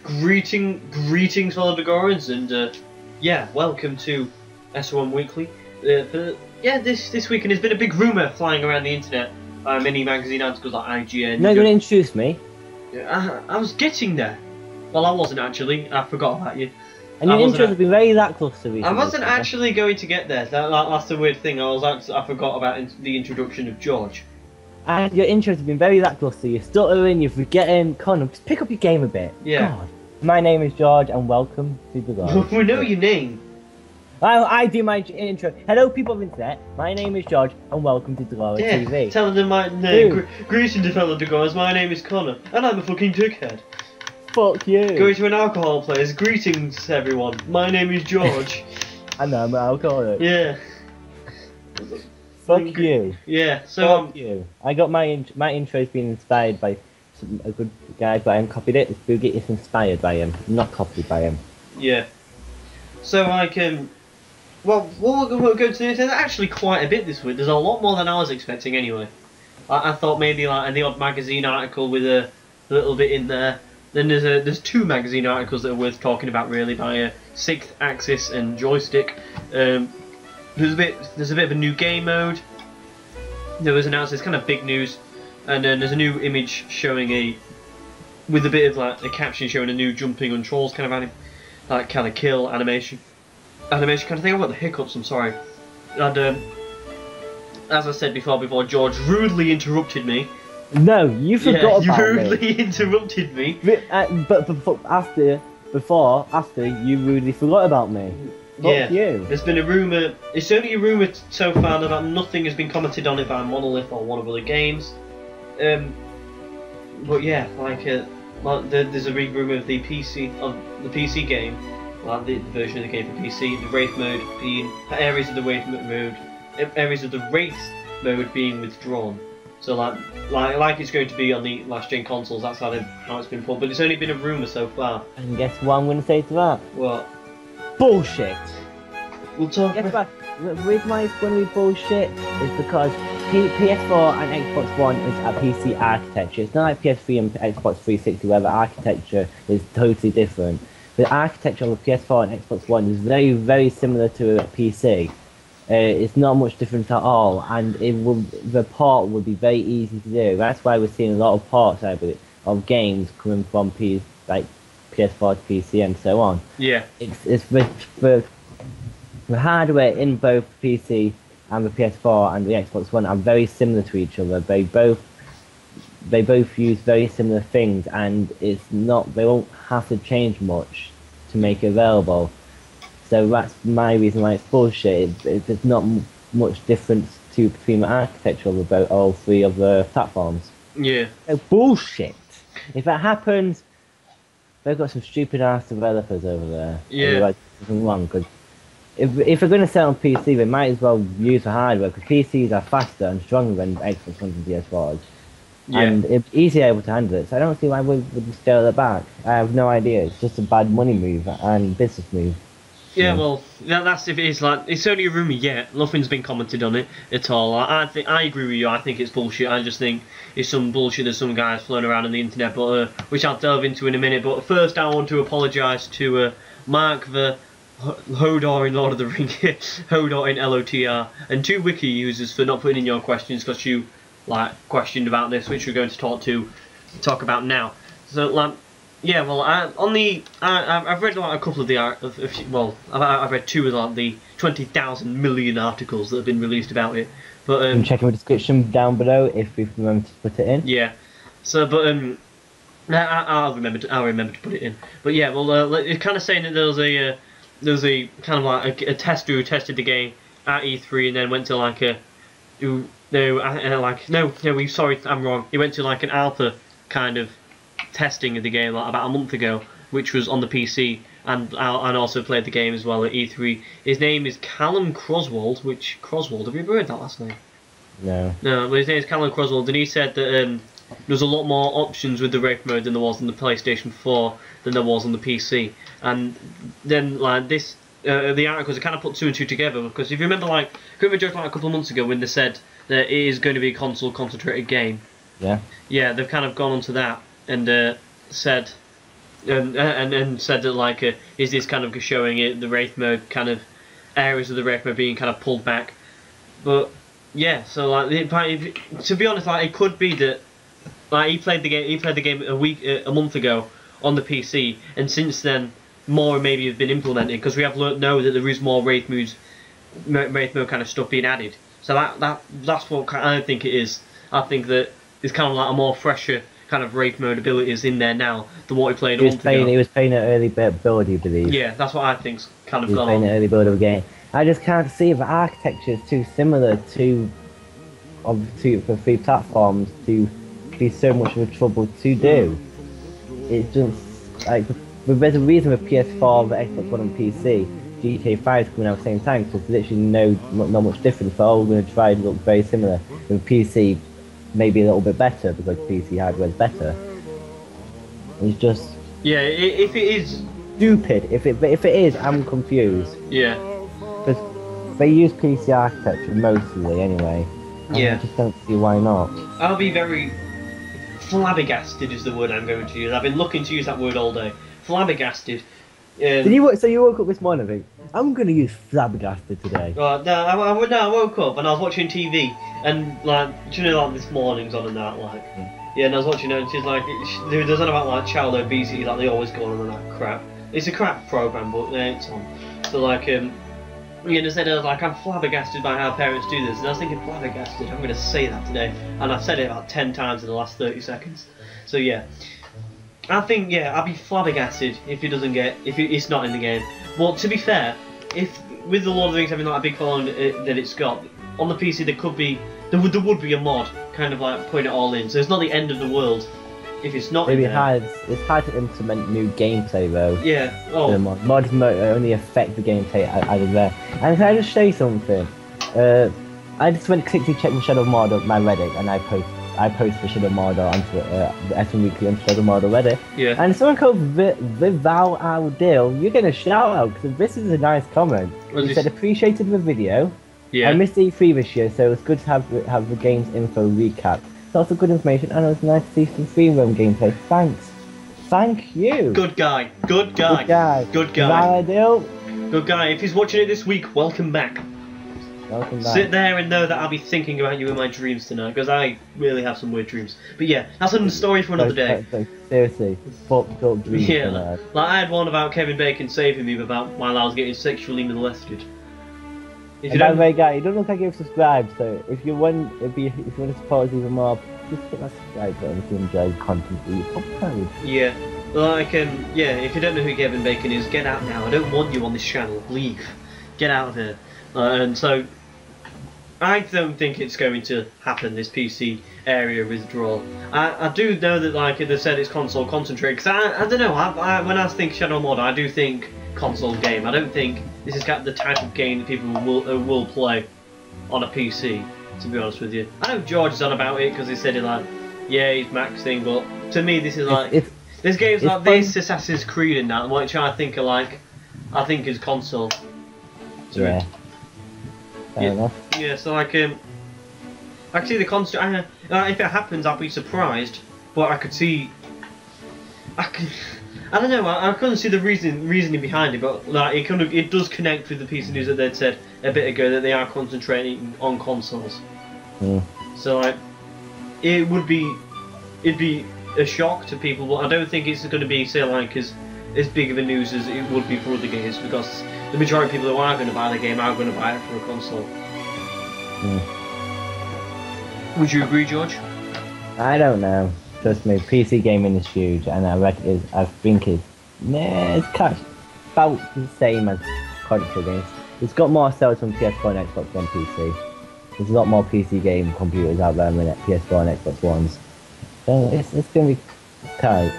Greetings, fellow Dogorians, and yeah, welcome to SOM Weekly. This weekend there's been a big rumour flying around the internet. Many magazine articles like IGN. No, you're gonna introduce me. Yeah, I was getting there. Well, I wasn't actually. I forgot about you. And your intro has been very lackluster recently. I wasn't actually going to get there. That's the weird thing. I forgot about the introduction of George. And your intro has been very lackluster. You're stuttering. You're forgetting. Come on, just pick up your game a bit. Yeah. God. My name is George, and welcome to the Globe. We know your name. I do my intro. Hello, people of the internet. My name is George, and welcome to Globe TV. Tell them my name. Greetings to fellow Dogorians. My name is Connor, and I'm a fucking dickhead. Fuck you. Going to an alcohol place. Greetings, everyone. My name is George. And I'm an alcoholic. Yeah. Fuck you. Yeah. So fuck you. I got my intro's been inspired by a good guy, but I haven't copied it. It's inspired by him, not copied by him. Yeah. So well, we're going to do. There's actually quite a bit this week. There's a lot more than I was expecting, anyway. I thought maybe like the odd magazine article with a little bit in there. Then there's two magazine articles that are worth talking about, really, by Sixth Axis and Joystick. There's a bit of a new game mode. There was announced. It's kind of big news, and then there's a new image showing with a bit of like a caption showing a new jumping on trolls kind of kill animation kind of thing. I've got the hiccups. I'm sorry. And as I said before George rudely interrupted me. No, you forgot about me. You rudely interrupted me. But after you rudely forgot about me. Fuck you. There's been a rumour. It's only a rumour so far that nothing has been commented on it by Monolith or one of other games. But yeah, there's a big rumour of the PC game, like the version of the game for PC, the Wraith mode being areas of the Wraith mode being withdrawn. So like it's going to be on the last gen consoles. That's how it's been put. But it's only been a rumour so far. And guess what I'm going to say to that? What? Bullshit. We'll talk. Guess what? With my it's going to be bullshit is because PS4 and Xbox One is a PC architecture. It's not like PS3 and Xbox 360 where the architecture is totally different. The architecture of the PS4 and Xbox One is very, very similar to a PC. It's not much different at all, and the port will be very easy to do. That's why we're seeing a lot of ports of games coming from PS4 to PC and so on. Yeah. It's the hardware in both PC and the PS4 and the Xbox One are very similar to each other. They both use very similar things, and they won't have to change much to make it available. So that's my reason why it's bullshit. There's not much difference between the architecture of all three of the platforms. Yeah. So bullshit. If that happens, they've got some stupid ass developers over there. Yeah. Like something wrong, because if they're going to sell on PC, they might as well use the hardware, because PCs are faster and stronger than Xbox Ones and PS4s. Yeah. And it's easier able to handle it. So I don't see why we would scale it back. I have no idea. It's just a bad money move and business move. Yeah, well, that's if it is it's only a rumour yet. Nothing's been commented on it at all. I agree with you. I think it's bullshit. I just think it's some bullshit that some guys floating around on the internet, but which I'll delve into in a minute. But first, I want to apologise to Mark the Hodor in Lord of the Rings, Hodor in LOTR, and two wiki users for not putting in your questions because you questioned about this, which we're going to talk about now. So yeah, well, I've read a couple of the I've read two of the 20,000 million articles that have been released about it. But you can check in the description down below if we remember to put it in. Yeah. So, but I'll remember to put it in. But yeah, well, it's kind of saying that there was a kind of like a tester who tested the game at E3 and then went to sorry, I'm wrong. He went to like an alpha kind of testing of the game about a month ago, which was on the PC, and also played the game as well at E3. His name is Callum Croswald. Have you ever heard that last name? No. No, but his name is Callum Croswald, and he said that there's a lot more options with the Wraith mode than there was on the PlayStation 4 than there was on the PC. And then the articles are kind of put two and two together, because if you remember, a couple of months ago when they said that it is going to be a console concentrated game. Yeah. Yeah, they've kind of gone onto that and said and said that like is this kind of showing it the Wraith mode kind of areas of the Wraith mode being kind of pulled back, but yeah, so like to be honest, like it could be that like he played the game a month ago on the PC, and since then more maybe have been implemented because we have learned now that there is more Wraith mode kind of stuff being added. So that's what I think it is. I think that it's kind of like a more fresher kind of Wraith mode abilities in there now than what he played a month ago. He was playing an early build, I believe. Yeah, that's what I think's kind of he was playing an early build of a game. I just can't see if the architecture is too similar for 3 platforms to be so much of a trouble to do. It's just like there's a reason with PS4, the Xbox One, and PC. GTA 5 is coming out at the same time because there's literally not much difference. They're all going to try to look very similar. With PC, maybe a little bit better because PC hardware is better. It's just if it is stupid. If it is, I'm confused. Yeah. Because they use PC architecture mostly anyway. Yeah. I just don't see why not. I'll be very flabbergasted is the word I'm going to use. I've been looking to use that word all day. Flabbergasted. So you woke up this morning and think, I'm going to use flabbergasted today? No, I woke up and I was watching TV and like, do you know like this morning's on and that like, yeah, and I was watching it and she's like, there's something about like child obesity, like they always go on and that crap. It's a crap program, but it's on. So like, instead I was like, I'm flabbergasted by how parents do this, and I was thinking flabbergasted, I'm going to say that today, and I've said it about 10 times in the last 30 seconds. So yeah. I think, I'd be flabbergasted if it's not in the game. Well, to be fair, if with the Lord of the Rings having like a big following that it's got, on the PC there would be a mod, kind of like putting it all in. So it's not the end of the world if it's not in there. It's hard to implement new gameplay though. Yeah. Oh. Mods only affect the gameplay out of there. And can I just show you something? I just went to quickly check the Shadow of Mordor, my Reddit, and I posted the Shadow of Mordor onto the SM Weekly on Shadow of Mordor Reddit. Yeah. And someone called Vival Aldil, you're getting a shout out because this is a nice comment. He said appreciated the video. Yeah. I missed E3 this year, so it's good to have the game's info recap. Lots of good information, and it was nice to see some free roam gameplay. Thanks. Thank you. Good guy. Good guy. Good guy. Good guy. Vival. Good guy. If he's watching it this week, welcome back. Welcome back. Sit there and know that I'll be thinking about you in my dreams tonight, because I really have some weird dreams. But yeah, that's another story for another day. Seriously, fucked up dreams. Yeah, like I had one about Kevin Bacon saving me about while I was getting sexually molested. By the way, guy, you don't look like you've subscribed, so if you want to support us even more, just hit that subscribe button if you enjoy content that you upload. Yeah, like if you don't know who Kevin Bacon is, get out now. I don't want you on this channel. Leave. Get out of here. And so, I don't think it's going to happen, this PC area withdrawal. I do know that, like, they said it's console concentrated, because I don't know, when I think Shadow of Mordor, I do think console game. I don't think this is the type of game that people will play on a PC, to be honest with you. I know George is on about it, because he said it like, yeah, he's maxing, but to me this is like, there's games like this, Assassin's Creed and that, which I think are like, I think is console. Yeah. Fair enough. Yeah, so like, I can see the console. If it happens, I'll be surprised. But I could see. I don't know. I couldn't see the reasoning behind it, but like it does connect with the piece of news that they'd said a bit ago that they are concentrating on consoles. Mm. So like, it'd be a shock to people, but I don't think it's going to be say like as big of a news as it would be for other games, because the majority of people who are going to buy the game are going to buy it for a console. Mm. Would you agree, George? I don't know. Trust me, PC gaming is huge, and I think it's about the same as console games. It's got more sales on PS4 and Xbox One PC. There's a lot more PC game computers out there than PS4 and Xbox Ones. So it's gonna be tight.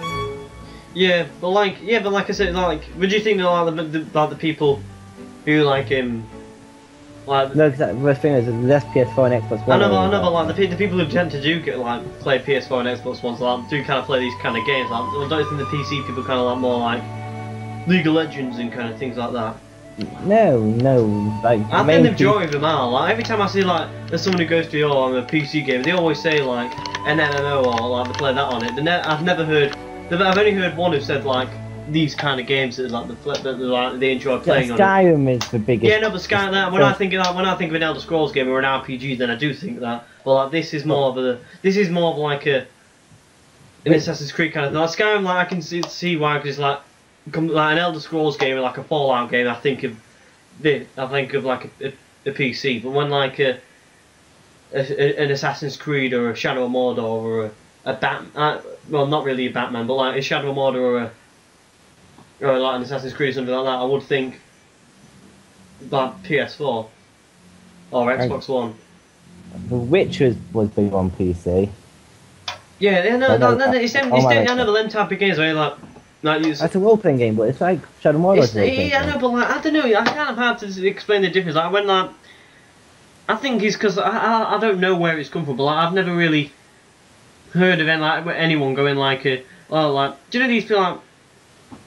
Yeah, but like I said, like, would you think that the people who like like no, because the thing is, there's less PS4 and Xbox One. I know, but like the people who tend to do play PS4 and Xbox Ones, like do kind of play these kind of games. Like, I don't think the PC people kind of like more like League of Legends and kind of things like that. No, like I think the majority of them are. Like every time I see like there's someone who goes to I'm a PC gamer, they always say like an MMO or like they play that on it. I've never heard I've only heard one who said like these kind of games that like they enjoy playing on. Skyrim is the biggest. Yeah, no, but Skyrim. When I think of an Elder Scrolls game or an RPG, then I do think that. But like this is more of like an Assassin's Creed kind of thing. Like Skyrim, like I can see why, because like an Elder Scrolls game or like a Fallout game, I think of like a PC. But when like an Assassin's Creed or a Shadow of Mordor or a well, not really a Batman, but like a Shadow of Mordor or like an Assassin's Creed or something like that, I would think like PS4 or Xbox One. The Witcher was big on PC. Yeah, no, it's another them type of games where like that's a role-playing game, but it's like Shadow of Mordor. Yeah, I know, but like I don't know, I kind of hard to explain the difference. Like when like I think it's because I don't know where it's come from, but like I've never really heard of anyone going like do you know these people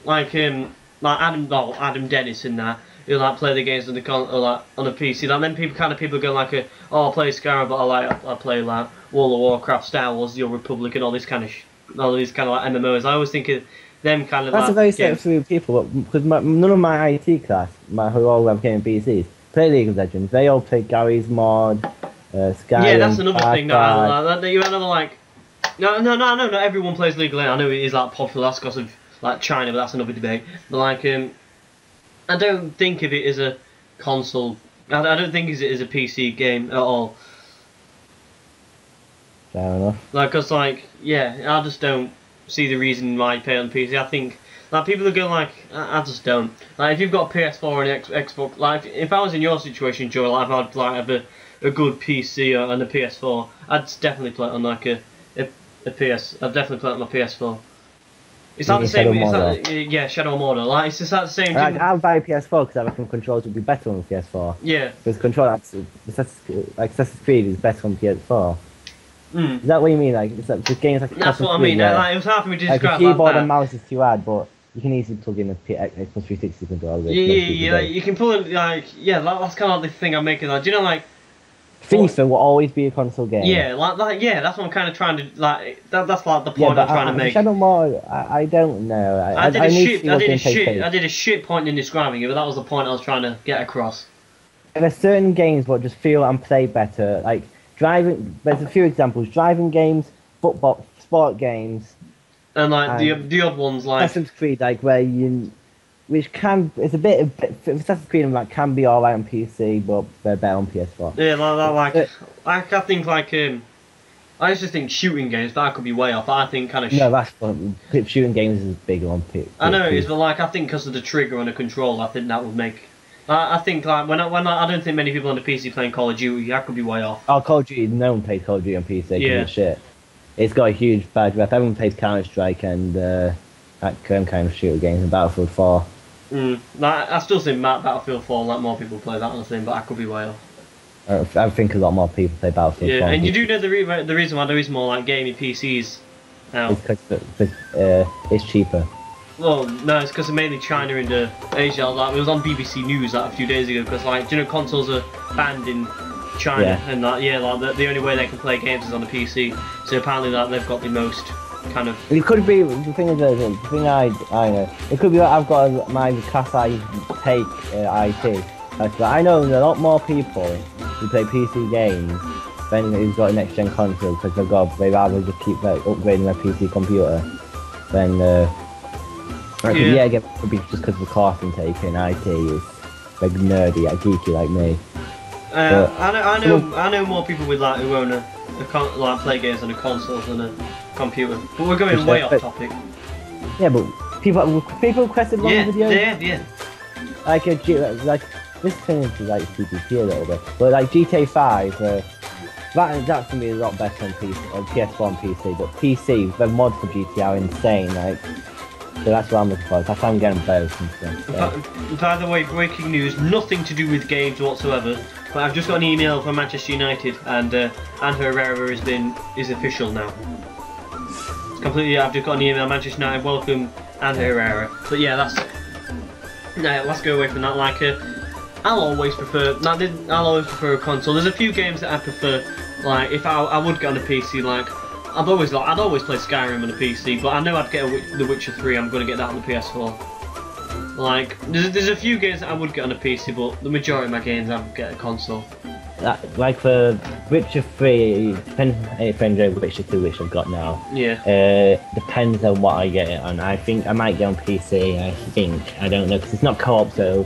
like Adam Dennis and that who like play the games on the on a PC. Like then people go like I play Skyrim, but I play like World of Warcraft, Star Wars, The Old Republic, and all these kind of like MMOs. I always think of them kind of. That's a very set of people, because none of my IT class, who all have gaming PCs, play League of Legends. They all play Gary's mod, Skyrim. Yeah, that's another thing. No, you have like. No, not everyone plays League of Legends. I know it is like popular. That's because of like China, but that's another debate. But like I don't think of it as a console. I don't think of it as a PC game at all. Fair enough. Like, cause like, yeah, I just don't see the reason why you play on PC. I think like people are going like, I just don't. Like, if you've got a PS4 and Xbox, like if I was in your situation, Joe, like I'd like have a good PC and a PS4, I'd definitely play it on like a PS. I'd definitely play it on my PS4. It's not the same. Yeah, Shadow of Mordor. Like it's just like the same. Like, I'll buy a PS4 because I reckon controls would be better on the PS4. Yeah. Because Assassin's Creed is better on PS4. Mm. Is that what you mean? Like the games like that's what I mean. Like, it was hard for me to describe like the keyboard that. and mouse is too hard, but you can easily plug in a Xbox 360 controller. Yeah. You can pull it that's kind of the thing I'm making. Like, do you know like. FIFA will always be a console game. Yeah, that's what I'm kind of trying to like. That's like the point I'm trying to make. Shadow Mordor, I don't know. I did a shit point in describing it, but that was the point I was trying to get across. There are certain games that just feel and play better, like driving. There's a few examples: driving games, football, sport games, and like the odd ones like Assassin's Creed, like it's a bit of Assassin's Creed like can be alright on PC, but they're better on PS4. Yeah, I think like I used to think shooting games, but I could be way off. I think kind of no, that's fun. Shooting games is bigger on PC. I know it is, but like I think because of the trigger and the control, I think that would make. I think like when I don't think many people on the PC playing Call of Duty. I could be way off. Oh, Call of Duty, no one plays Call of Duty on PC. Yeah, shit. It's got a huge bad rep. Everyone plays Counter Strike and that kind of shooter games and Battlefield 4. I still think Battlefield 4, like more people play that on the thing, but I could be way off. I think a lot more people play Battlefield 4. Yeah, and you do know the reason why there is more like gaming PCs now? It's because it's cheaper. Well, no, it's because mainly China and Asia. Like it was on BBC News like a few days ago, because like do you know consoles are banned in China, and like the only way they can play games is on the PC. So apparently like they've got the most. Kind of. It could be the thing I know. It could be that I've got my class I take IT. Like, I know a lot more people who play PC games than who's got a next gen console because they'd rather just keep upgrading their PC computer than. Again, it could be just because of the course intake in IT is like nerdy, like geeky like me. I know more people with like who own like play games on a console than a computer. But we're going way off topic. Yeah, but people requested long videos. Yeah. Like this thing is like PvP a little bit, but like GTA 5, that's gonna be a lot better on PS4 and PC. But PC, the mods for GTA are insane. Like, so that's what I'm looking for. That's why I'm getting both and stuff. So. By the way, breaking news, nothing to do with games whatsoever. But I've just got an email from Manchester United, and Angel Herrera is official now. It's completely. I've just got an email. Manchester United welcome Angel Herrera. But yeah, let's go away from that. Like, I'll always prefer a console. There's a few games that I prefer. Like, if I would get on a PC, like I'd always play Skyrim on a PC, but I know I'd get The Witcher 3. I'm gonna get that on the PS4. Like, there's a few games that I would get on a PC, but the majority of my games I'd get a console. Like for Witcher 3, depends on Witcher 2, which I've got now. Yeah. Depends on what I get it on. I think I might get on PC. I don't know, because it's not co-op, so.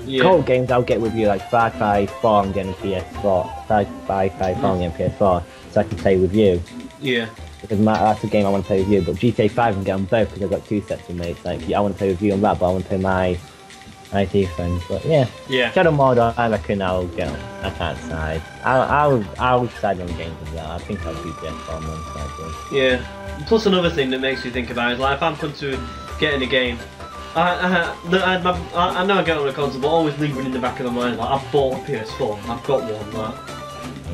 Yeah. Co-op games I'll get with you, like Far Cry 4 I'm getting a PS4. Far Cry 4 I'm getting a PS4, so I can play with you. Yeah. Because that's the game I want to play with you, but GTA 5 I'm getting both because I've got 2 sets of mates. Like, I want to play with you on that, but I want to play my IT friends. But yeah. Shadow Mordor, I reckon I'll get on. I can't decide. I'll decide on games with that. I think I'll do PS4 most likely. Yeah. Plus another thing that makes me think about is, like, if I'm going to get in a game, I know I get on a console, but always lingering in the back of my mind, like, I've bought a PS4, I've got one, like,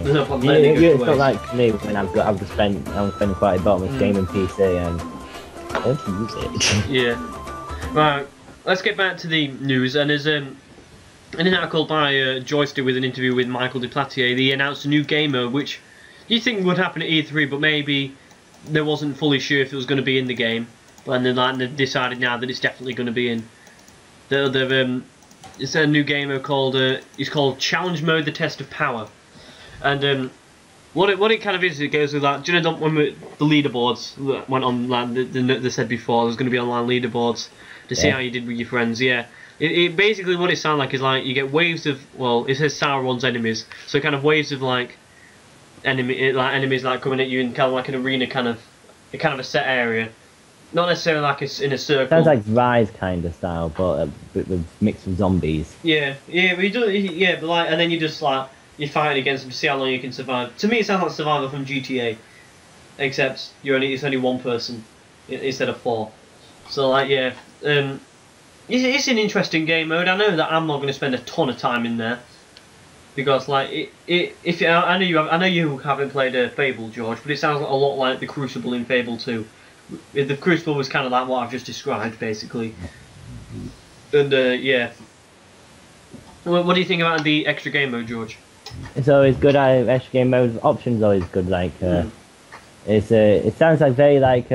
there's no point letting it go to waste. It's not like me when I'm spending quite a bit on this gaming PC and I don't use it. Yeah. Right, let's get back to the news, and there's an article by Joystick with an interview with Michael Deplatier. They announced a new game mode, which you think would happen at E3, but maybe they wasn't fully sure if it was going to be in the game. And then they've decided now that it's definitely going to be in. It's a new game called it's called Challenge Mode: The Test of Power, and what it kind of is, it goes with that. Do you know when the leaderboards that went on? Like they said before, there's going to be online leaderboards to see how you did with your friends. Yeah, it basically what it sounds like is like you get waves of, well, it says Sauron's enemies, so kind of waves of like enemies like coming at you in kind of like an arena kind of a set area. Not necessarily like it's in a circle. Sounds like Rise kind of style, but with mixed with zombies. Yeah, but you do, but like, and then you just like you're fighting against them to see how long you can survive. To me, it sounds like Survivor from GTA, except it's only one person instead of 4. So like, yeah, it's an interesting game mode. I know that I'm not going to spend a ton of time in there because like I know you haven't played Fable, George, but it sounds a lot like the Crucible in Fable 2. The Crucible was kind of like what I've just described, basically. And yeah. What do you think about the extra game mode, George? It's always good. Extra game mode options always good. Like it sounds like very like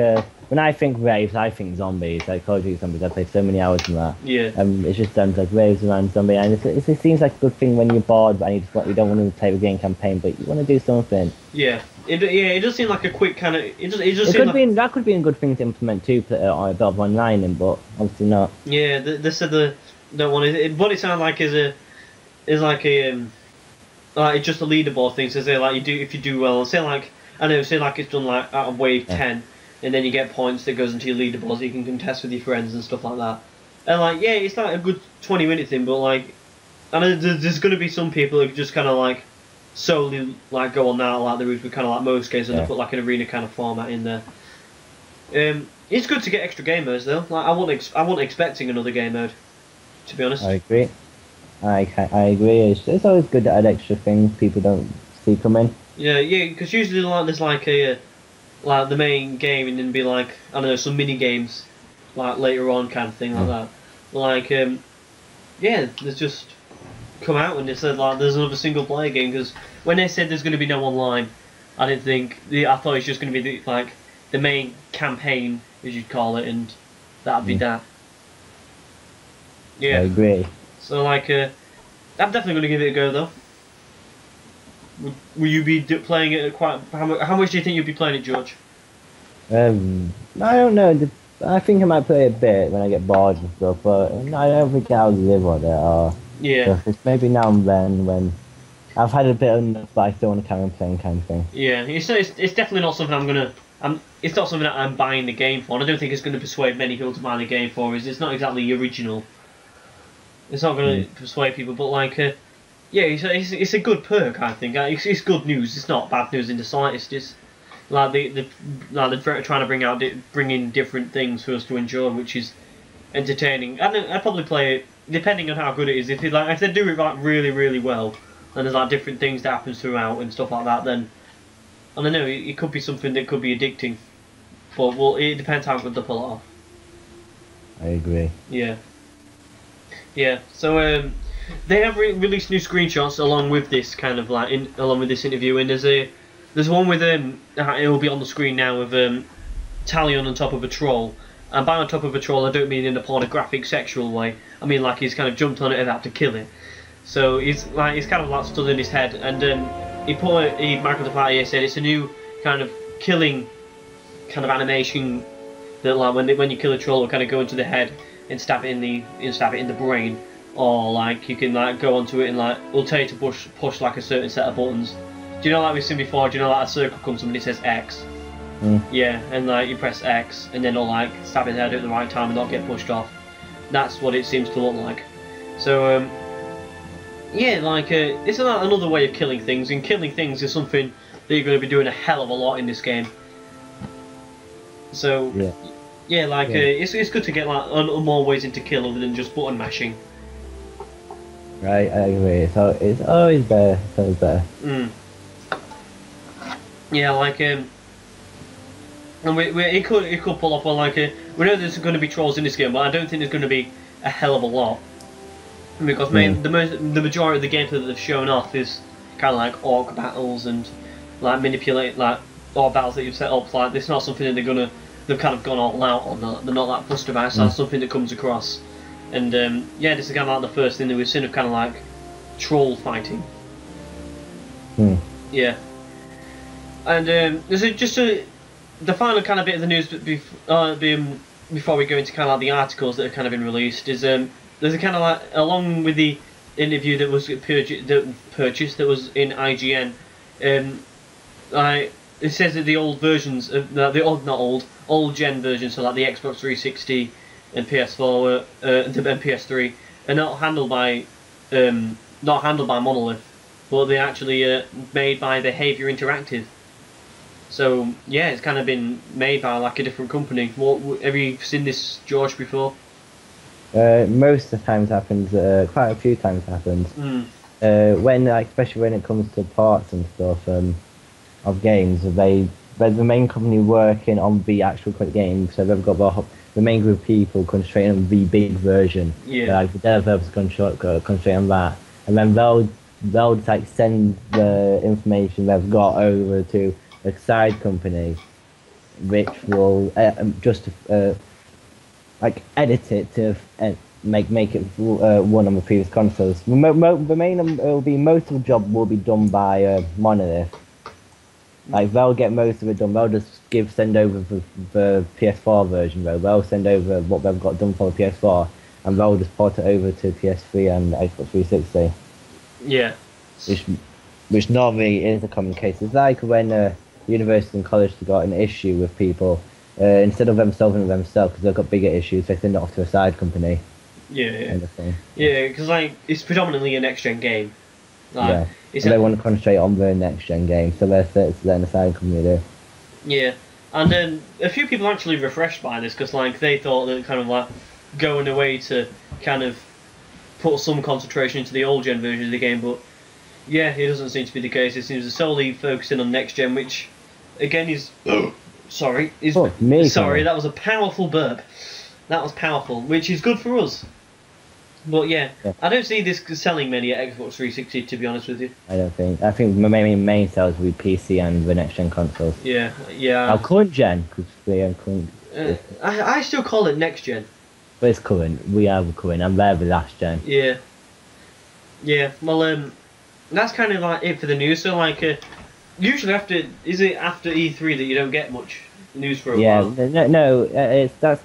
when I think raves, I think zombies. Like Call of Duty Zombies, I played so many hours in that. Yeah. It just sounds like raves around zombie, and it seems like a good thing when you're bored, but you don't want to play the game campaign, but you want to do something. Yeah. It does seem like a quick kind of. That could be a good thing to implement too, or a bit of online, but obviously not. Yeah, they said they don't want it. What it sounds like is like it's just a leaderboard thing. So say like if you do well, say like it's done like out of wave 10, and then you get points that goes into your leaderboards that you can contest with your friends and stuff like that. And like it's like a good 20-minute thing, but like I know there's going to be some people who just kind of like solely like go on that like the route with kind of like most games, and they put like an arena kind of format in there. It's good to get extra game modes though. Like I wasn't expecting another game mode, to be honest. I agree. I agree. It's always good to add extra things people don't see coming. Yeah, because usually like there's like like the main game, and then be like I don't know, some mini games like later on kind of thing like that. Like there's just come out and they said like there's another single player game, because when they said there's going to be no online, I didn't think I thought it's just going to be the main campaign, as you'd call it, and that'd be that. Yeah, I agree. So like I'm definitely going to give it a go though. Will you be playing it quite? How much do you think you'll be playing it, George? I don't know. I think I might play a bit when I get bored and stuff, but I don't think I'll live on it. Yeah. So it's maybe now and then when I've had a bit enough, but I still want to carry on playing kind of thing. Yeah, it's definitely not something it's not something that I'm buying the game for. And I don't think it's going to persuade many people to buy the game for. It's not exactly original. It's not going to persuade people, but like, it's a good perk. I think it's good news. It's not bad news in the slightest. It's like they're trying to bring in different things for us to enjoy, which is entertaining. I'd probably play it depending on how good it is. If they do it like really really well, and there's like different things that happens throughout and stuff like that, then I don't know. It could be something that could be addicting, but it depends how good they pull it off. I agree. Yeah. Yeah. So they have released new screenshots along with this kind of along with this interview, and there's There's one with it will be on the screen now with Talion on top of a troll. And by on top of a troll, I don't mean in a pornographic sexual way. I mean like he's kind of jumped on it and had to kill it. So he's kind of like stood in his head, and he marked the party. He said it's a new kind of killing kind of animation that like when you kill a troll, will kind of go into the head and stab it in the brain, or like you can like go onto it and like it'll tell you to push like a certain set of buttons. Do you know like we've seen before? Do you know like a circle comes up and it says X? Yeah, and like you press X and then it'll like stab in the head at the right time and not get pushed off. That's what it seems to look like. So yeah, like it's another way of killing things, and killing things is something that you're going to be doing a hell of a lot in this game. So yeah, like it's good to get like more ways into kill other than just button mashing. Right, I agree. So it's always better. It's always better. Yeah, like and it could pull off. Well, like we know there's going to be trolls in this game, but I don't think there's going to be a hell of a lot, because the majority of the gameplay that they've shown off is kind of like orc battles and like manipulate like orc battles that you've set up. Like it's not something that they've kind of gone all out on that. They're not that fussed about. So that's something that comes across. And yeah, this is kind of like the first thing that we've seen of kind of like troll fighting. Yeah. And there's the final kind of bit of the news before we go into kind of like the articles that have kind of been released is there's a kind of like, along with the interview that was purchased that was in IGN, it says that the old versions of old gen versions, so like the Xbox 360 and PS4 and PS3 are not handled by Monolith, but they're actually made by Behaviour Interactive. So yeah, it's kind of been made by like a different company. Have you seen this, George, before? Most of the times happens. Quite a few times happens. When, especially when it comes to parts and stuff of games, they're the main company working on the actual game. So they've got the main group of people concentrating on the big version. Yeah. Like the developers concentrate on that, and then they'll just like send the information they've got over to a side company, which will like edit it to make it run on the previous consoles. Most of the job will be done by Monolith. Like they'll get most of it done. They'll just send over the PS4 version. They'll send over what they've got done for the PS4, and they'll just port it over to PS3 and Xbox 360. Yeah. Which normally is a common case. It's like when university and college have got an issue with people, instead of them solving it themselves because they've got bigger issues, they send it off to a side company. Yeah. Yeah, because like it's predominantly a next gen game. Like, yeah. They want to concentrate on the next gen game, so they're letting the side company do. Yeah, and then a few people actually refreshed by this because like they thought that kind of like going away to kind of put some concentration into the old gen version of the game, but yeah, it doesn't seem to be the case. It seems to solely focusing on next gen, which again is sorry, that was a powerful burp. That was powerful, which is good for us. But yeah, I don't see this selling many at Xbox 360, to be honest with you. I don't think. I think the main sales will be PC and the next gen consoles. Yeah. Our current gen, because we are current. I still call it next gen. But it's current. We are the current, and they're the last gen. Yeah. Yeah. Well, that's kind of like it for the news. So like, usually after E3 that you don't get much news for a while? That's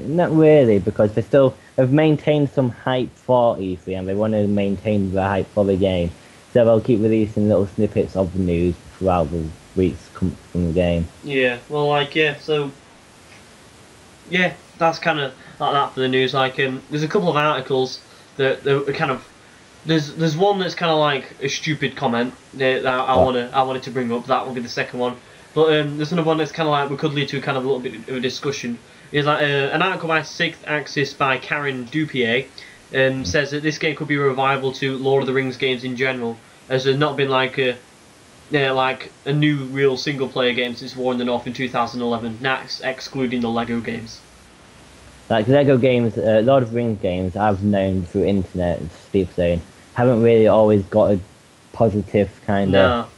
not really, because they've maintained some hype for E3 and they want to maintain the hype for the game, so they'll keep releasing little snippets of the news throughout the weeks from the game. Yeah, well, so yeah, that's kind of like that for the news. Like, there's a couple of articles that are kind of. There's one that's kind of like a stupid comment that I wanted to bring up. That will be the second one. But there's another one that's kind of like we could lead to kind of a little bit of a discussion. It's like an article by Sixth Axis by Karen Dupier says that this game could be a revival to Lord of the Rings games in general, as there's not been like a new real single player game since War in the North in 2011. That's excluding the Lego games. Like Lego games, Lord of the Rings games, I've known through internet, people saying, haven't really always got a positive kind of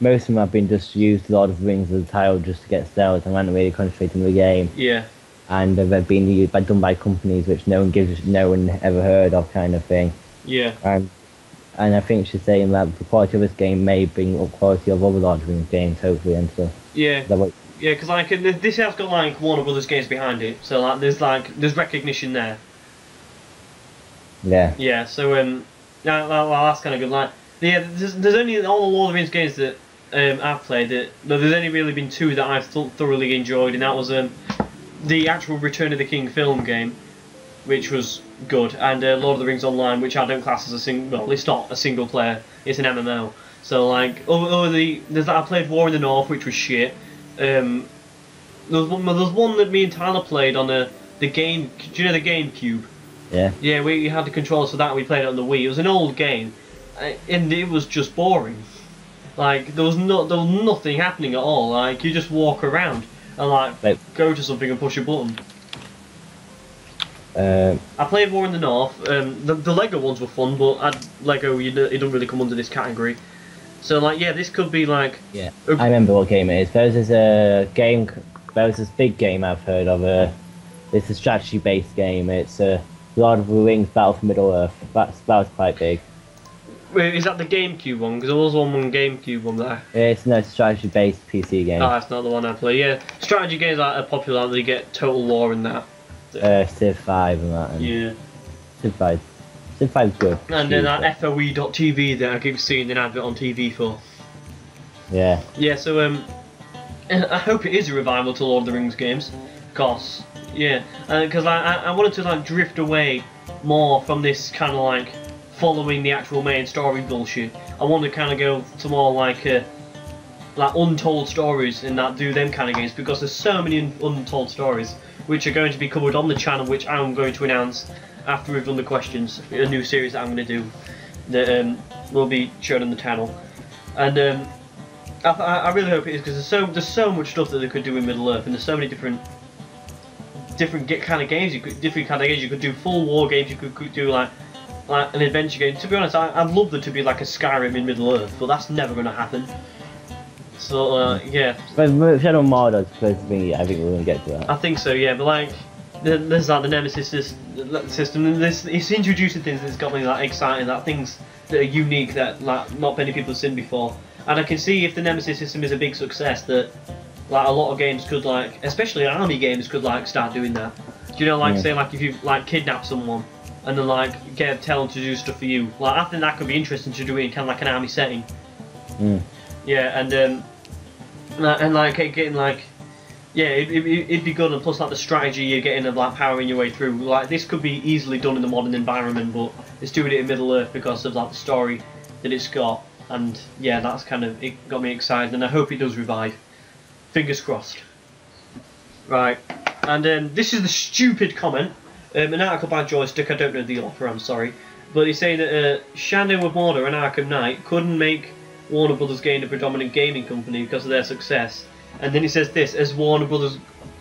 most of them have been just used Lord of the Rings as a title just to get sales and weren't really concentrating on the game. Yeah. And they've been used done by companies which no one ever heard of, kind of thing. Yeah. And I think she's saying that the quality of this game may bring up quality of other Lord of the Rings games, hopefully, and stuff. Yeah. Yeah, because like this has got like Warner Brothers games behind it, so there's recognition there. Yeah. Yeah. So that's kind of good. Like, yeah, there's only all the Lord of the Rings games that I've played. There's only really been two that I've thoroughly enjoyed, and that was the actual Return of the King film game, which was good, and Lord of the Rings Online, which I don't class as a single. Well, it's not a single player; it's an MMO. So like, there's that I played War in the North, which was shit. There was one that me and Tyler played on the game. Do you know the GameCube? Yeah. Yeah, we had the controllers for that. We played it on the Wii. It was an old game, and it was just boring. Like there was nothing happening at all. Like you just walk around and like go to something and push a button. I played War in the North. The Lego ones were fun, but Lego it don't really come under this category. So like, yeah, this could be like. Yeah. I remember what game it is. There was this big game I've heard of. It's a strategy-based game. It's Lord of the Rings: Battle for Middle Earth. That was quite big. Wait, is that the GameCube one? Because there was one GameCube one there. It's no strategy-based PC game. Oh, that's not the one I play. Yeah, strategy games are popular. They get Total War in that. Civ 5 and that. And yeah. Civ 5. Civ 5's good. And then that FOE.TV that I keep seeing an advert on TV for. Yeah. Yeah, so I hope it is a revival to Lord of the Rings games, because yeah, because I wanted to like drift away more from this kind of like following the actual main story bullshit. I want to kind of go to more like untold stories and that do them kind of games, because there's so many untold stories which are going to be covered on the channel, which I'm going to announce after we've done the questions. A new series that I'm going to do that will be shown on the channel, and I really hope it is, because there's so much stuff that they could do in Middle Earth, and there's so many different kind of games. You could do full war games. You could do like an adventure game. To be honest, I'd love there to be like a Skyrim in Middle Earth, but that's never going to happen. So yeah. But Shadow of Mordor is supposed to be. I think we're going to get to that. I think so, yeah. But like, there's like the Nemesis system, and it's introducing things that's got me like excited. That things that are unique that like not many people have seen before. And I can see if the Nemesis system is a big success, that like a lot of games could like, especially army games, could like start doing that. Do you know, like say like if you like kidnap someone and then like tell them to do stuff for you. Like I think that could be interesting to do it in kind of like an army setting. Yeah, and like getting like, yeah, it'd be good. And plus like the strategy you're getting of like powering your way through. Like this could be easily done in the modern environment, but it's doing it in Middle Earth because of like the story that it's got. And yeah, that's kind of, it got me excited, and I hope it does revive. Fingers crossed. Right, and this is the stupid comment. An article by Joystick, I don't know the author, I'm sorry. But he's saying that Shadow of Mordor and Arkham Knight couldn't make Warner Brothers gain a predominant gaming company because of their success. And then he says this, as Warner Brothers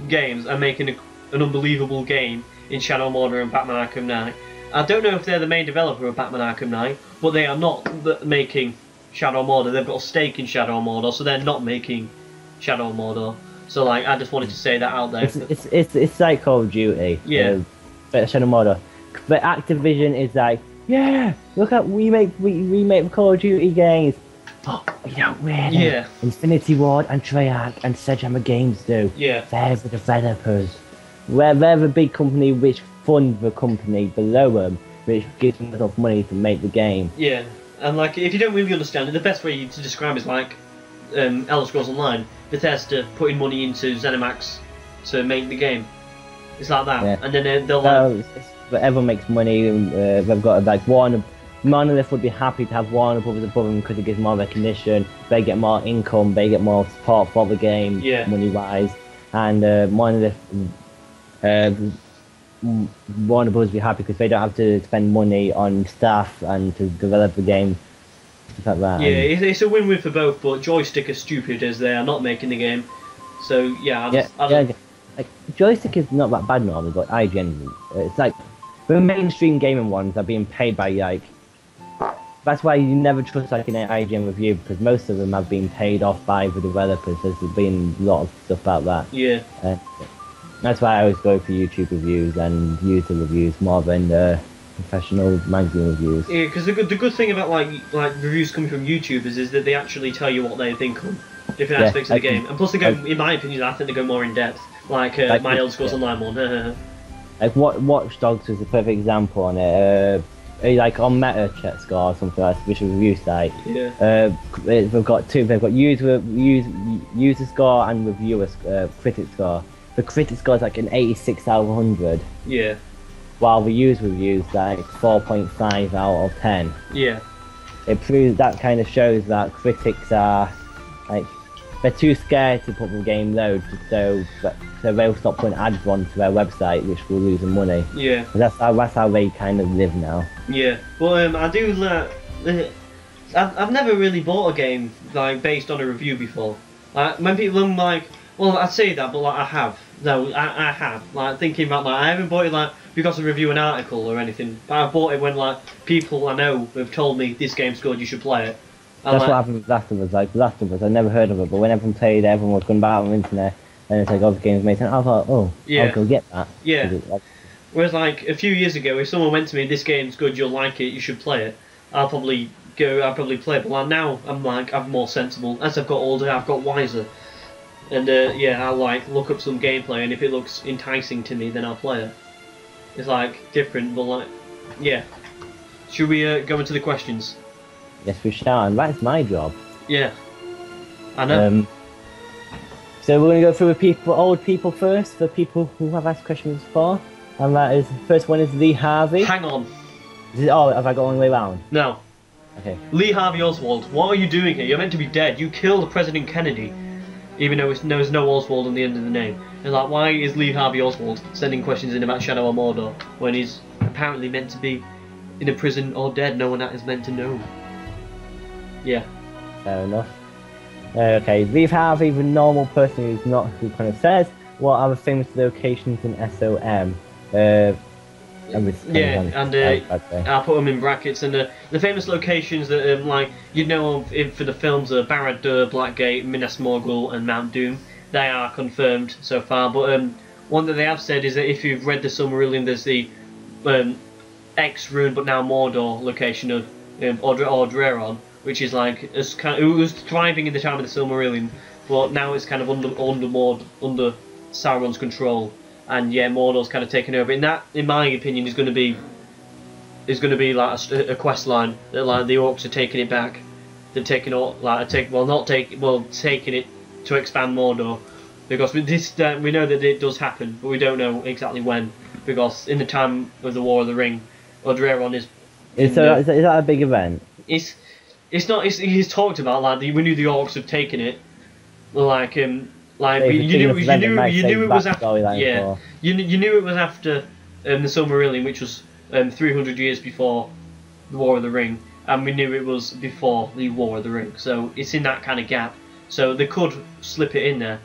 games are making an unbelievable game in Shadow of Mordor and Batman Arkham Knight. I don't know if they're the main developer of Batman Arkham Knight, but they are not making Shadow of Mordor. They've got a stake in Shadow of Mordor, so they're not making Shadow of Mordor. So like, I just wanted to say that out there. It's like Call of Duty. Yeah. But Shadow of Mordor. But Activision is like, yeah, look at we make the Call of Duty games. Oh, we don't really. Yeah. Infinity Ward and Treyarch and Sledgehammer Games do. Yeah. They're the developers. They're the big company which fund the company below them, which gives them enough money to make the game. Yeah. And like, if you don't really understand it, the best way to describe it is like Elder Scrolls Online, Bethesda putting money into ZeniMax to make the game. It's like that, yeah. And then they'll like... But everyone makes money, and they've got like Warner. Monolith would be happy to have Warner Brothers above them because it gives more recognition. They get more income, they get more support for the game, yeah, money-wise. And Monolith, Warner Brothers would be happy because they don't have to spend money on staff and to develop the game, stuff like that. Yeah, it's a win-win for both, but Joystick are stupid as they are not making the game. So yeah, like Joystick is not that bad normally, but IGN, it's like the mainstream gaming ones are being paid by like That's why you never trust like an IGN review, because most of them have been paid off by the developers. There's been a lot of stuff about that. Yeah. That's why I always go for YouTube reviews and user reviews more than professional magazine reviews. Yeah, because the good thing about like reviews coming from YouTubers is that they actually tell you what they think on different aspects of the game, and plus they go, in my opinion, I think they go more in depth. Like my Elder Scrolls Online one. Like Watch Dogs was a perfect example on it. Like on Meta Chat Score or something like that, which is a review site. Yeah. They've got two. They've got user score and reviewer critic score. The critic score is like an 86 out of 100. Yeah. While the user reviews like 4.5 out of 10. Yeah. It proves that kind of shows that critics are like they're too scared to put the game load, so they'll stop putting ads onto their website, which will lose them money. Yeah. That's how they kind of live now. Yeah. Well, I do. I've never really bought a game like based on a review before. Like when people are like, well, I say that, but like I have. No, I have. Like thinking about like I haven't bought it like because of review an article or anything. But I bought it when like people I know have told me this game's good, you should play it. And That's like, what happened with Last of Us. Like Last of Us, I never heard of it, but when everyone played, everyone was going about on the internet, and it's like, oh, the game's amazing. I thought, oh, yeah. I'll go get that. Yeah. Whereas like a few years ago, if someone went to me, this game's good, you'll like it, you should play it, I'll probably play it. But like now, I'm more sensible. As I've got older, I've got wiser. And yeah, I'll like look up some gameplay, and if it looks enticing to me, then I'll play it. It's like different, but like, yeah. Should we go into the questions? Yes, we shall, and that's my job. Yeah, I know. So we're going to go through the old people first, the people who have asked questions before. And that is, the first one is Lee Harvey. Hang on. Have I got one way round? No. Okay. Lee Harvey Oswald, what are you doing here? You're meant to be dead. You killed President Kennedy. Even though there's no Oswald on the end of the name. And like, why is Lee Harvey Oswald sending questions in about Shadow of Mordor when he's apparently meant to be in a prison or dead? No one is meant to know. Yeah. Fair enough. Okay, Lee Harvey, the normal person who kind of says, what are the famous locations in SOM? I'll put them in brackets. And the famous locations that like you know of for the films are Barad-dûr, Blackgate, Minas Morgul, and Mount Doom. They are confirmed so far. But one that they have said is that if you've read the Silmarillion, there's the ex-ruined but now Mordor location of Ordreron, which is like it was thriving in the time of the Silmarillion, but now it's kind of under Sauron's control. And yeah, Mordor's kind of taken over. And that, in my opinion, is going to be like a quest line that like the orcs are taking it back. They're taking taking it to expand Mordor, because we know that it does happen, but we don't know exactly when. Because in the time of the War of the Ring, Ordreron is. Is that a big event? It's not. He's talked about like we knew the orcs have taken it, like you knew it was after. Yeah, you knew it was after the Silmarillion, which was 300 years before the War of the Ring, and we knew it was before the War of the Ring. So it's in that kind of gap. So they could slip it in there,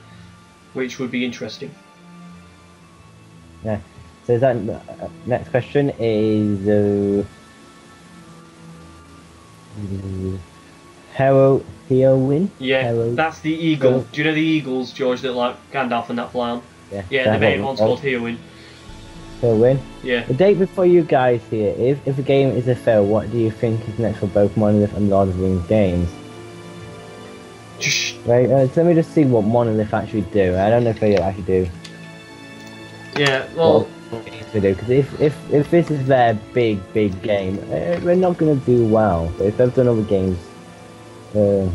which would be interesting. Yeah. So that next question is Heroin? Yeah, that's the eagle. Do you know the eagles, George, that like Gandalf and that fly on? Yeah, the main one's called Heroin. Heroin? Yeah. The date before you guys here, if the game is a fail, what do you think is next for both Monolith and Lord of the Rings games? Right, so let me just see what Monolith actually do. I don't know if they actually do. Yeah, well... Because if this is their big game, they're not going to do well. But if they've done other games, you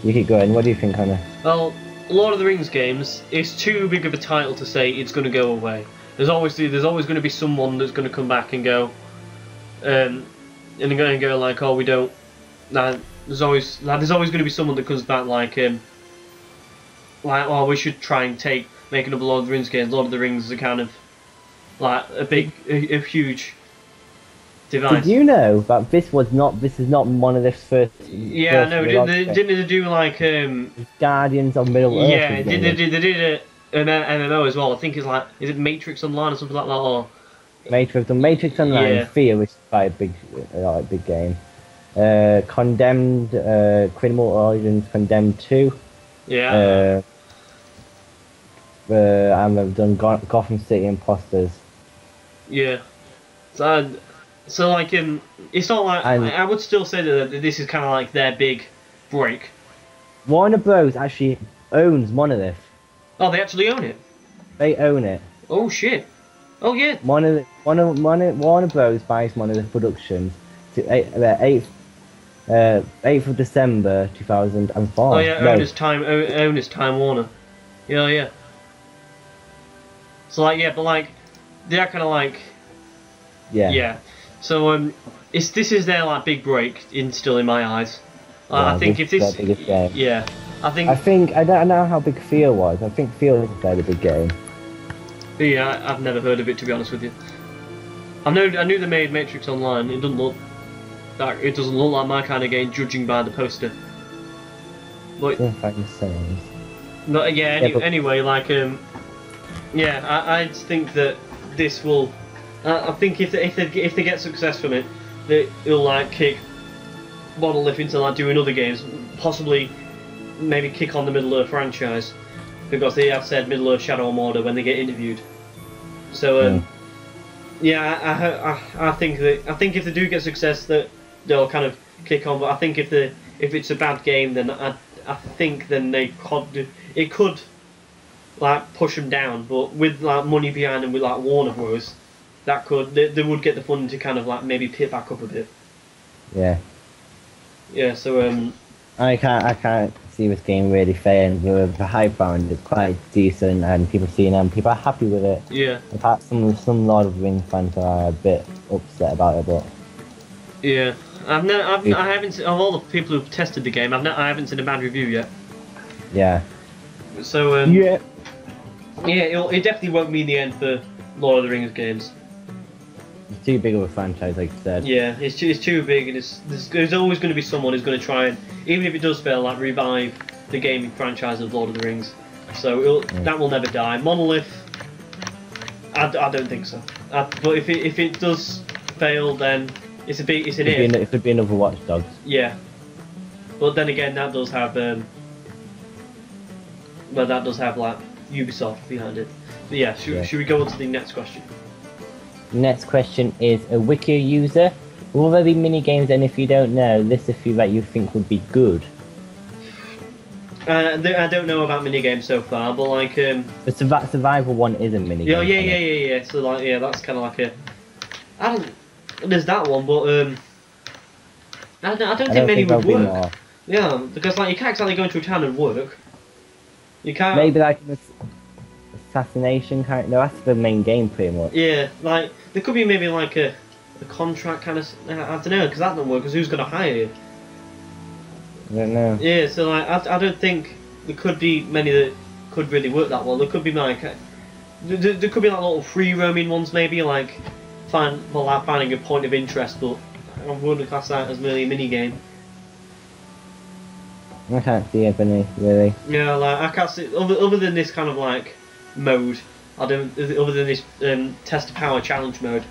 keep going. What do you think, Connor? Well, Lord of the Rings games is too big of a title to say it's going to go away. There's always going to be someone that's going to come back and go, and go like, oh, we don't. Nah, there's always going to be someone that comes back like oh, we should try and make another Lord of the Rings game. Lord of the Rings is a kind of like a huge device. Did you know that this is not Monolith's first? Yeah, no, didn't they do like Guardians of Middle Earth? Yeah, they did an MMO as well. I think it's like, is it Matrix Online or something like that, or Matrix Online, Yeah. Fear, which is quite a big game. Condemned, Criminal Origins, Condemned 2. Yeah. I've done Gotham City Imposters. Yeah. So like it's not like And I would still say that this is kind of like their big break. Warner Bros. Actually owns Monolith. Oh, they actually own it. They own it. Oh shit. Oh yeah. Warner Bros. Buys Monolith Productions to 8th of December 2004. Oh yeah. No, Owners Time Warner. Yeah, yeah. So like yeah, but like they're kind of like yeah. yeah. So this is their like big break still in my eyes. I think if this yeah, I don't know how big Fear was. I think Fear was a fairly big game. Yeah, I've never heard of it, to be honest with you. I knew they made Matrix Online. It doesn't look like my kind of game, judging by the poster. But no, yeah. Anyway, like yeah, I just think that this will. I think if they get success from it, that it'll like kick Monolith into like doing other games, possibly maybe kick on the Middle-earth franchise, because they have said Middle-earth Shadow of Mordor when they get interviewed. So yeah, I think if they do get success, that they'll kind of kick on. But I think if it's a bad game, then I think then it could like push them down. But with like money behind them, with like Warner Bros., they would get the funding to kind of like maybe pick back up a bit. Yeah. Yeah. So I can't see this game really failing. The hype round is quite decent, and people seeing them, people are happy with it. Yeah. In fact, some Lord of the Rings fans are a bit upset about it, but yeah, I haven't seen, of all the people who've tested the game, I haven't seen a bad review yet. Yeah. So yeah, it definitely won't mean the end for Lord of the Rings games. It's too big of a franchise, like you said. Yeah, it's too big, and there's always going to be someone who's going to try and, even if it does fail, like revive the gaming franchise of Lord of the Rings. So that will never die. Monolith, I don't think so. But if it does fail, then it's an if. It could be another Watch Dogs. Yeah, but then again, that does have like Ubisoft behind it. But yeah, should we go on to the next question? Next question is a Wikia user. Will there be mini games? And if you don't know, list a few that you think would be good. I don't know about mini games so far, but like the survival one is a mini game. Yeah. So like that's kind of like there's that one, but I don't think many would work. Yeah, because like you can't exactly go into a town and work. You can't. Maybe like an assassination kind. No, that's the main game pretty much. Yeah, like there could be maybe like a contract kind of. I don't know, because that doesn't work. Because who's gonna hire you? I don't know. Yeah, so like I don't think there could be many that could really work that well. There could be like there could be like little free roaming ones maybe, like finding a point of interest, but I wouldn't class that as really a mini game. I can't see any really. Yeah, like I can't see other than this kind of like mode. Other than this test power challenge mode,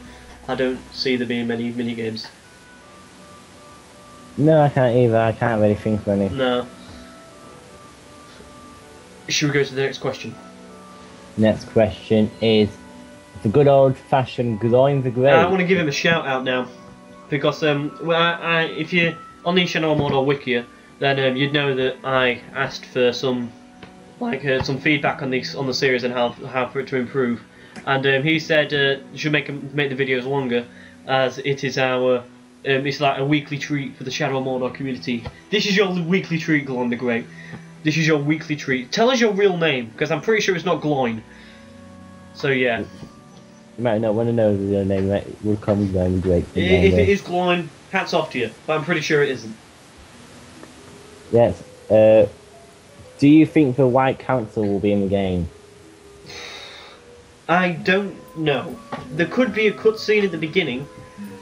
I don't see there being many mini games. No, I can't either. I can't really think of any. No. Should we go to the next question? Next question is the good old-fashioned Glowing the Great. I want to give him a shout out now, because if you're on the Shadow of Mordor Wikia, then you'd know that I asked for some some feedback on the series and how for it to improve, and he said you should make the videos longer, as it is our it's like a weekly treat for the Shadow of Mordor community. This is your weekly treat, Glowing the Great. This is your weekly treat. Tell us your real name, because I'm pretty sure it's not Gloin. So yeah. You might not want to know the real name. We'll call me Glowing the Great. If it is Gloin, hats off to you. But I'm pretty sure it isn't. Yes. Do you think the White Council will be in the game? I don't know. There could be a cutscene at the beginning,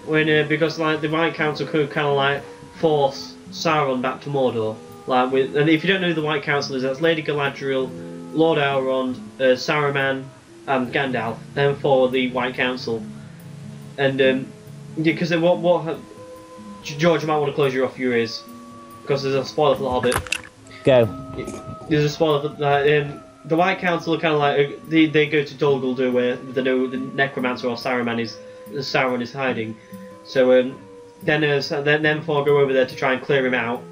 when because like the White Council could kind of like force Sauron back to Mordor. And if you don't know who the White Council is, that's Lady Galadriel, Lord Elrond, Saruman, and Gandalf. Them for the White Council. And because George, you might want to close your ears because there's a spoiler for The Hobbit. Go. There's a spoiler for the White Council are kind of like they go to Dol Guldur where the necromancer or Sauron is hiding. So then Four go over there to try and clear him out.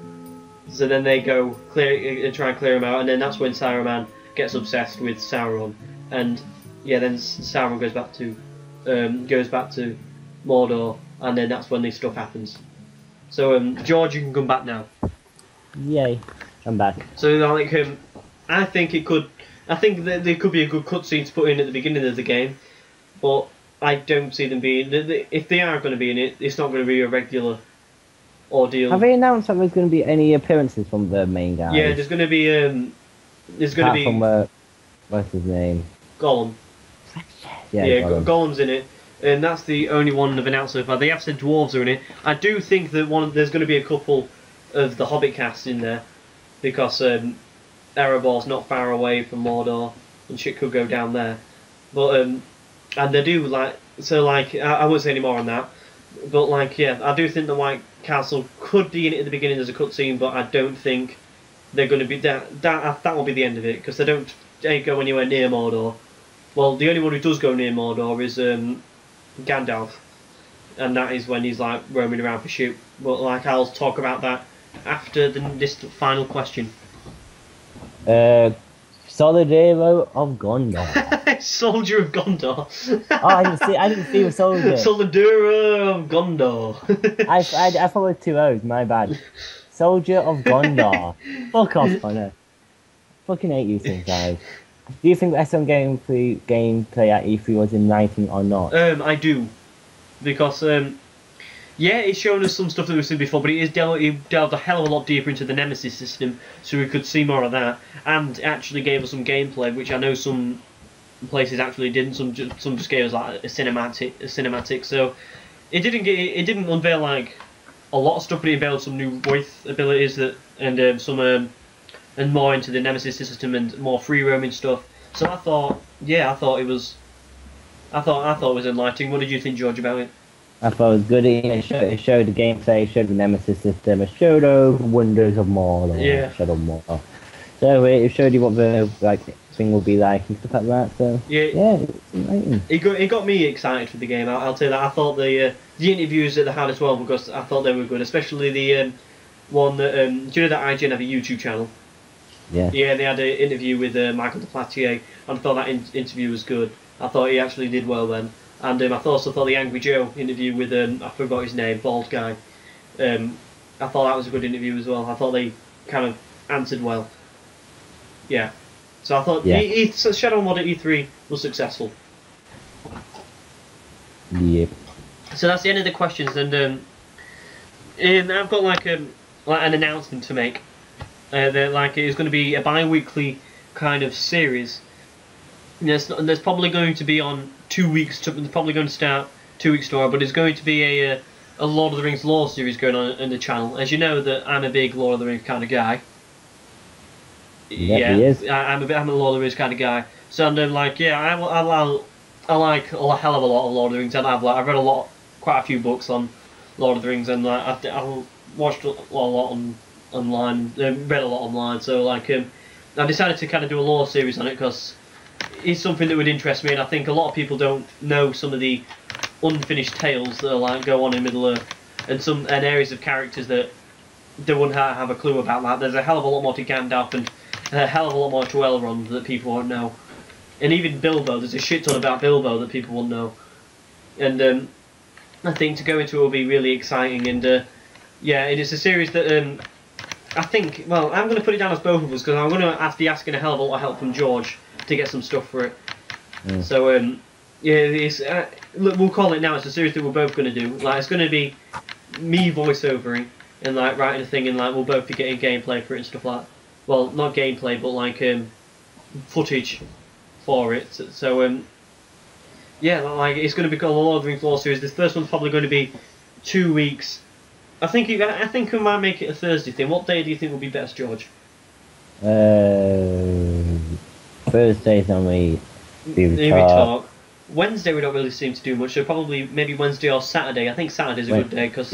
So then they go try and clear him out, and then that's when Saruman gets obsessed with Sauron, and yeah, then Sauron goes back to Mordor, and then that's when this stuff happens. So George, you can come back now. Yay, I'm back. So like I think that there could be a good cutscene to put in at the beginning of the game, but I don't see them being. If they are going to be in it, it's not going to be a regular ordeal. Have they announced that there's going to be any appearances from the main guy? Yeah, there's going to be. From what's his name? Gollum. Yeah, Gollum's in it, and that's the only one they've announced so far. They have said dwarves are in it. I do think that there's going to be a couple of the Hobbit cast in there, because Erebor's not far away from Mordor, and shit could go down there. But and they do I won't say any more on that. But yeah, I do think the White Castle could be in it at the beginning as a cutscene, but I don't think they're going to be that will be the end of it, because they go anywhere near Mordor. Well, the only one who does go near Mordor is Gandalf, and that is when he's roaming around for shoot. But I'll talk about that after this final question. Solid Hero of Gondor. Soldier of Gondor. Oh, I didn't see the soldier. Soldier of Gondor. I thought it was 2 O's, my bad. Soldier of Gondor. Fuck off, Connor. Fucking hate you sometimes. Do you think the SOM gameplay at E3 was enlightening or not? I do. Because, yeah, it's shown us some stuff that we've seen before, but it delved a hell of a lot deeper into the Nemesis system, so we could see more of that, and actually gave us some gameplay, which I know some places actually didn't. Some just gave us a cinematic. So it didn't unveil a lot of stuff, but it unveiled some new voice abilities and more into the Nemesis system and more free roaming stuff. So I thought it was enlightening. What did you think, George, about it? I thought it was good. It showed the gameplay, it showed the Nemesis system, it showed the wonders of Mordor. Yeah. Shadow Mordor. So it showed you what the thing will be like and stuff like that. So yeah, it's enlightening. It got me excited for the game. I'll tell you that. I thought the interviews that they had as well, because I thought they were good, especially the one that do you know that IGN have a YouTube channel? Yeah. Yeah, they had an interview with Michael Deplatier, and I thought that interview was good. I thought he actually did well then. And I also thought the Angry Joe interview with, I forgot his name, bald guy. I thought that was a good interview as well. I thought they kind of answered well. Yeah. So I thought Shadow Mod at E3 was successful. Yep. So that's the end of the questions, and I've got an announcement to make. That it's going to be a bi-weekly kind of series. There's probably going to be on 2 weeks. It's probably going to start 2 weeks tomorrow, but it's going to be a Lord of the Rings lore series going on in the channel. As you know, that I'm a big Lord of the Rings kind of guy. Yeah, he is. I'm a Lord of the Rings kind of guy. So I'm I like a hell of a lot of Lord of the Rings, and I've read quite a few books on Lord of the Rings, and I've watched a lot online, read a lot online. So I decided to kind of do a lore series on it because it's something that would interest me, and I think a lot of people don't know some of the unfinished tales that go on in Middle Earth, and areas of characters that they wouldn't have a clue about that. There's a hell of a lot more to Gandalf and a hell of a lot more to Elrond that people won't know, and even Bilbo. There's a shit ton about Bilbo that people won't know, and I think to go into it will be really exciting. And yeah, it is a series that I think. Well, I'm going to put it down as both of us because I'm going to be asking a hell of a lot of help from George to get some stuff for it. Mm. So yeah, it's we'll call it now. It's a series that we're both going to do. It's going to be me voiceovering and writing a thing, and we'll both be getting gameplay for it and stuff like that. Well, not gameplay, but footage for it. So yeah, it's going to be called the Lord of the Rings lore series. This first one's probably going to be 2 weeks. I think we might make it a Thursday thing. What day do you think would be best, George? Thursdays normally we talk. Wednesday we don't really seem to do much, so probably maybe Wednesday or Saturday. I think Saturday's a good day because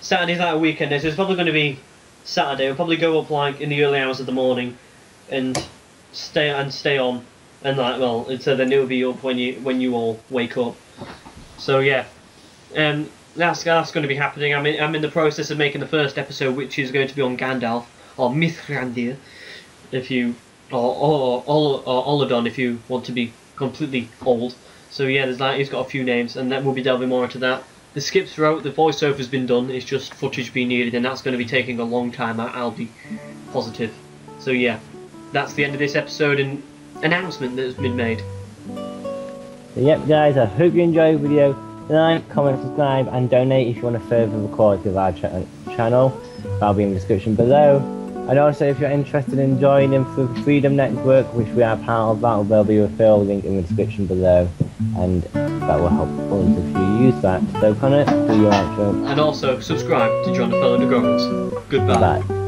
Saturday's like a weekend day, so it's probably going to be Saturday. We'll probably go up like in the early hours of the morning and stay on, and like so then it'll be up when you all wake up. So yeah, that's going to be happening. I'm in the process of making the first episode, which is going to be on Gandalf or Mithrandir, if you or Olodon if you want to be completely old. So yeah, he's got a few names, and then we'll be delving more into that. The skips throughout, the voiceover's been done. It's just footage being needed, and that's going to be taking a long time. I'll be positive. So yeah, that's the end of this episode and announcement that has been made. So yep, guys, I hope you enjoyed the video. Like, comment, subscribe, and donate if you want to further record with our channel. That'll be in the description below. And also, if you're interested in joining the Freedom Network, which we are part of, there'll be a referral link in the description below, and that will help us if you use that. So, Connor, do your outro. And also, subscribe to join the fellow Negronis. Goodbye. Bye.